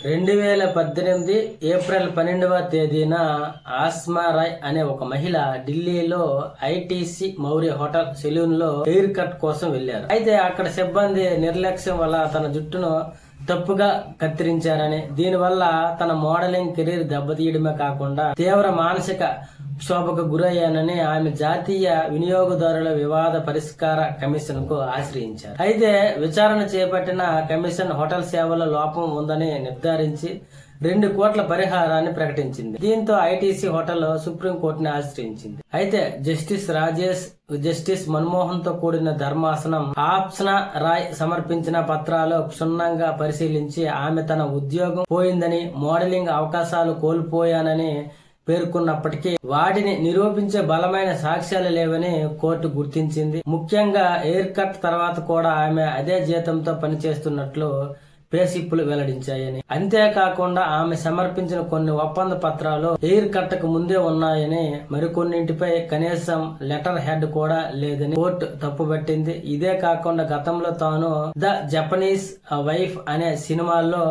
2018 April 12వ తేదీన ఆస్మా రాయ్ అనే ఒక మహిళ ఢిల్లీలో ఐటీసీ మౌర్య హోటల్ సెలూన్ లో హెయిర్ కట్ కోసం వెళ్లారు. అయితే అక్కడ సిబ్బంది నిర్లక్ష్యం వల్ల తన జుట్టును తప్పుగా కత్తిరించారని, దీనివల్ల తన మోడలింగ్ కెరీర్ దెబ్బతీయడమే కాకుండా తీవ్ర మానసిక క్షోభకు గురయ్యానని ఆమె జాతీయ వినియోగదారుల వివాద పరిష్కార కమిషన్ కు ఆశ్రయించారు. అయితే విచారణ చేపట్టిన కమిషన్ హోటల్ సేవల లోపం ఉందని నిర్ధారించి 2 కోట్ల పరిహారాన్ని ప్రకటించింది. దీంతో ఐటీసీ హోటల్ సుప్రీంకోర్టుని ఆశ్రయించింది. అయితే జస్టిస్ మన్మోహన్ తో కూడిన ధర్మాసనం ఆస్మా రాయ్ సమర్పించిన పత్రాలు క్షుణ్ణంగా పరిశీలించి ఆమె తన ఉద్యోగం పోయిందని, మోడలింగ్ అవకాశాలు కోల్పోయానని పేర్కొన్నప్పటికీ వాటిని నిరూపించే బలమైన సాక్ష్యాలు లేవని కోర్టు గుర్తించింది. ముఖ్యంగా ఎయిర్ కట్ తర్వాత కూడా ఆమె అదే జీతంతో పనిచేస్తున్నట్లు పేసిప్పులు వెల్లడించాయని, అంతేకాకుండా ఆమె సమర్పించిన కొన్ని ఒప్పంద పత్రాలు ఎయిర్ కట్ కు ముందే ఉన్నాయని, మరికొన్నింటిపై కనీసం లెటర్ హెడ్ కూడా లేదని కోర్టు తప్పుపట్టింది. ఇదే కాకుండా గతంలో తాను ద జపనీస్ వైఫ్ అనే సినిమాల్లో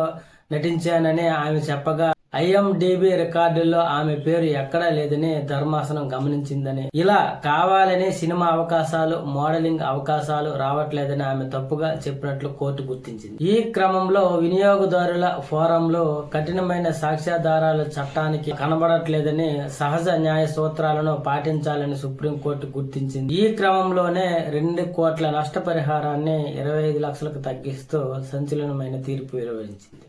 నటించానని ఆమె చెప్పగా ఐఎండిబి రికార్డుల్లో ఆమె పేరు ఎక్కడా లేదని ధర్మాసనం గమనించిందని, ఇలా కావాలని సినిమా అవకాశాలు, మోడలింగ్ అవకాశాలు రావట్లేదని ఆమె తప్పుగా చెప్పినట్లు కోర్టు గుర్తించింది. ఈ క్రమంలో వినియోగదారుల ఫోరంలో కఠినమైన సాక్ష్యాధారాల చట్టానికి కనబడట్లేదని, సహజ న్యాయ సూత్రాలను పాటించాలని సుప్రీంకోర్టు గుర్తించింది. ఈ క్రమంలోనే 2 కోట్ల నష్టపరిహారాన్ని 25 లక్షలకు తగ్గిస్తూ సంచలనమైన తీర్పు వెలువరించింది.